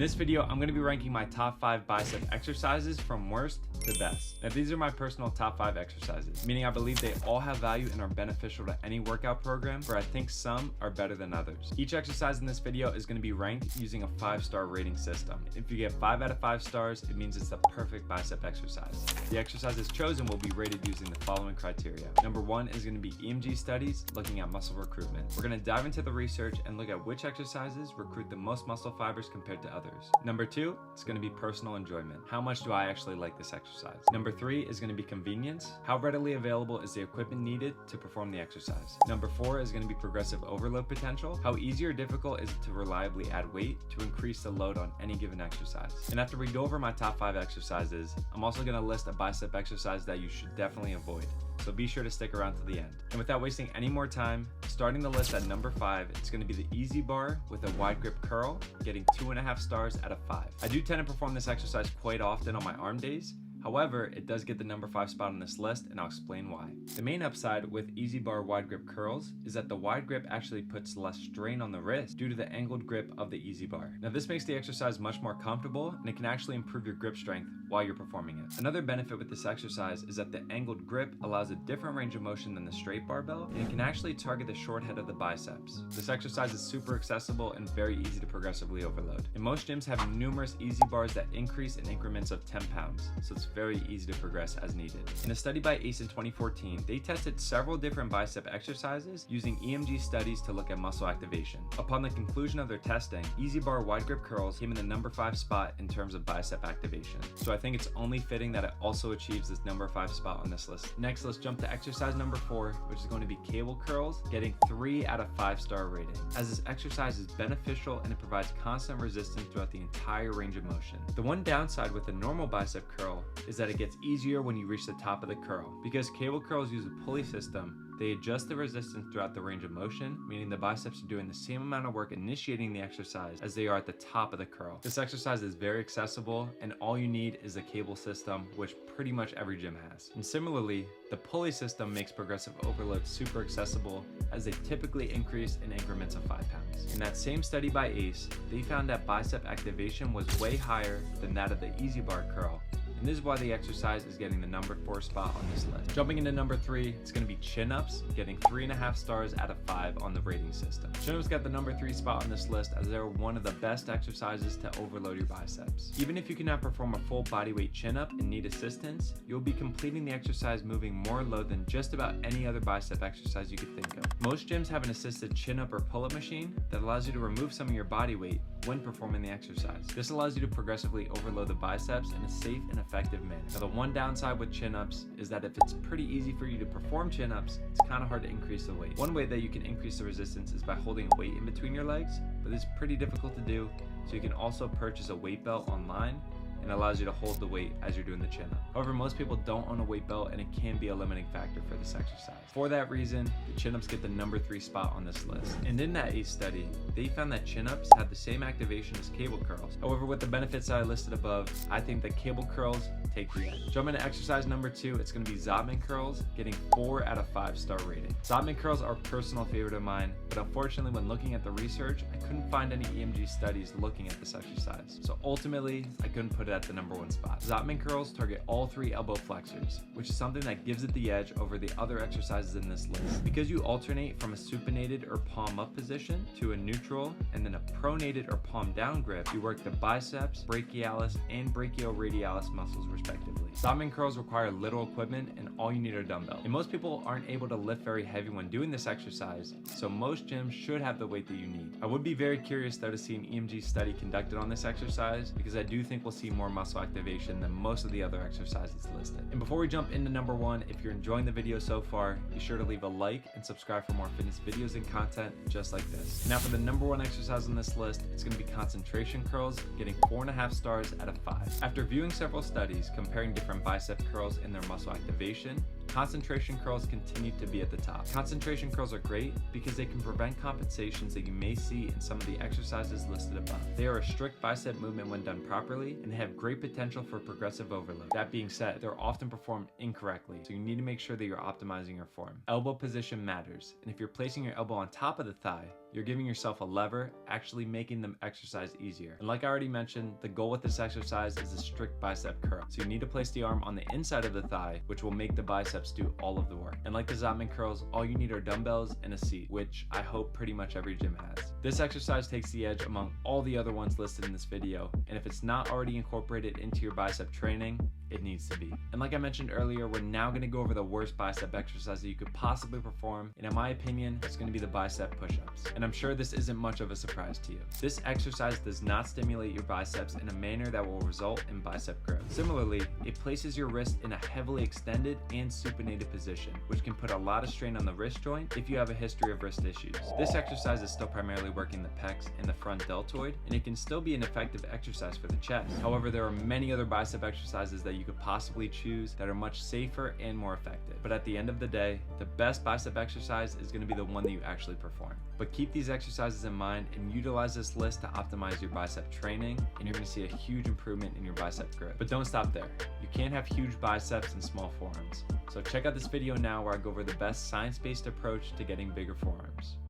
this video, I'm going to be ranking my top 5 bicep exercises from worst to best. Now, these are my personal top 5 exercises, meaning I believe they all have value and are beneficial to any workout program, but I think some are better than others. Each exercise in this video is going to be ranked using a 5-star rating system. If you get 5 out of 5 stars, it means it's the perfect bicep exercise. The exercises chosen will be rated using the following criteria. Number 1 is going to be EMG Studies, looking at muscle recruitment. We're going to dive into the research and look at which exercises recruit the most muscle fibers compared to others. Number 2 is going to be personal enjoyment. How much do I actually like this exercise? Number 3 is going to be convenience. How readily available is the equipment needed to perform the exercise? Number 4 is going to be progressive overload potential. How easy or difficult is it to reliably add weight to increase the load on any given exercise? And after we go over my top 5 exercises, I'm also going to list a bicep exercise that you should definitely avoid. So be sure to stick around to the end. And without wasting any more time, starting the list at number 5, it's going to be the easy bar with a wide grip curl, getting 2.5 stars out of 5. I do tend to perform this exercise quite often on my arm days. However, it does get the number 5 spot on this list, and I'll explain why. The main upside with easy bar wide grip curls is that the wide grip actually puts less strain on the wrist due to the angled grip of the easy bar. Now, this makes the exercise much more comfortable, and it can actually improve your grip strength while you're performing it. Another benefit with this exercise is that the angled grip allows a different range of motion than the straight barbell, and it can actually target the short head of the biceps. This exercise is super accessible and very easy to progressively overload. And most gyms have numerous easy bars that increase in increments of 10 pounds, so it's very easy to progress as needed. In a study by ACE in 2014, they tested several different bicep exercises using EMG studies to look at muscle activation. Upon the conclusion of their testing, easy bar wide grip curls came in the number 5 spot in terms of bicep activation. So I think it's only fitting that it also achieves this number 5 spot on this list. Next, let's jump to exercise number 4, which is going to be cable curls, getting 3 out of 5-star rating. As this exercise is beneficial and it provides constant resistance throughout the entire range of motion. The one downside with the normal bicep curl is that it gets easier when you reach the top of the curl. Because cable curls use a pulley system, they adjust the resistance throughout the range of motion, meaning the biceps are doing the same amount of work initiating the exercise as they are at the top of the curl. This exercise is very accessible, and all you need is a cable system, which pretty much every gym has. And similarly, the pulley system makes progressive overload super accessible, as they typically increase in increments of 5 pounds. In that same study by ACE, they found that bicep activation was way higher than that of the easy bar curl, and this is why the exercise is getting the number 4 spot on this list. Jumping into number 3, it's going to be chin-ups, getting 3.5 stars out of 5 on the rating system. Chin-ups got the number 3 spot on this list as they're one of the best exercises to overload your biceps. Even if you cannot perform a full bodyweight chin-up and need assistance, you'll be completing the exercise moving more load than just about any other bicep exercise you could think of. Most gyms have an assisted chin-up or pull-up machine that allows you to remove some of your body weight when performing the exercise. This allows you to progressively overload the biceps in a safe and effective manner. Now, the one downside with chin-ups is that if it's pretty easy for you to perform chin-ups, it's kind of hard to increase the weight. One way that you can increase the resistance is by holding a weight in between your legs, but it's pretty difficult to do, so you can also purchase a weight belt online and allows you to hold the weight as you're doing the chin-up. However, most people don't own a weight belt, and it can be a limiting factor for this exercise. For that reason, the chin-ups get the number 3 spot on this list. And in that ACE study, they found that chin-ups had the same activation as cable curls. However, with the benefits that I listed above, I think that cable curls take the edge. Jumping to exercise number 2, it's going to be Zottman curls, getting 4 out of 5-star rating. Zottman curls are a personal favorite of mine, but unfortunately, when looking at the research, I couldn't find any EMG studies looking at this exercise. So ultimately, I couldn't put it at the number 1 spot. Zottman curls target all 3 elbow flexors, which is something that gives it the edge over the other exercises in this list. Because you alternate from a supinated or palm up position to a neutral and then a pronated or palm down grip, you work the biceps, brachialis, and brachioradialis muscles respectively. Zottman curls require little equipment, and all you need are dumbbells. And most people aren't able to lift very heavy when doing this exercise, so most gyms should have the weight that you need. I would be very curious though to see an EMG study conducted on this exercise, because I do think we'll see more muscle activation than most of the other exercises listed. And before we jump into number 1, if you're enjoying the video so far, be sure to leave a like and subscribe for more fitness videos and content just like this. Now for the number 1 exercise on this list, it's going to be concentration curls, getting 4.5 stars out of 5. After viewing several studies comparing different bicep curls and their muscle activation, concentration curls continue to be at the top. Concentration curls are great because they can prevent compensations that you may see in some of the exercises listed above. They are a strict bicep movement when done properly, and they have great potential for progressive overload. That being said, they're often performed incorrectly, so you need to make sure that you're optimizing your form. Elbow position matters, and if you're placing your elbow on top of the thigh, you're giving yourself a lever, actually making the exercise easier. And like I already mentioned, the goal with this exercise is a strict bicep curl. So you need to place the arm on the inside of the thigh, which will make the biceps do all of the work. And like the Zotman curls, all you need are dumbbells and a seat, which I hope pretty much every gym has. This exercise takes the edge among all the other ones listed in this video, and if it's not already incorporated into your bicep training, it needs to be. And like I mentioned earlier, we're now going to go over the worst bicep exercise that you could possibly perform, and in my opinion, it's going to be the bicep push-ups. And I'm sure this isn't much of a surprise to you. This exercise does not stimulate your biceps in a manner that will result in bicep growth. Similarly, it places your wrist in a heavily extended and supinated position, which can put a lot of strain on the wrist joint if you have a history of wrist issues. This exercise is still primarily working the pecs and the front deltoid, and it can still be an effective exercise for the chest. However, there are many other bicep exercises that you could possibly choose that are much safer and more effective. But at the end of the day, the best bicep exercise is going to be the one that you actually perform. But keep these exercises in mind and utilize this list to optimize your bicep training, and you're going to see a huge improvement in your bicep growth. But don't stop there. You can't have huge biceps and small forearms. So check out this video now where I go over the best science-based approach to getting bigger forearms.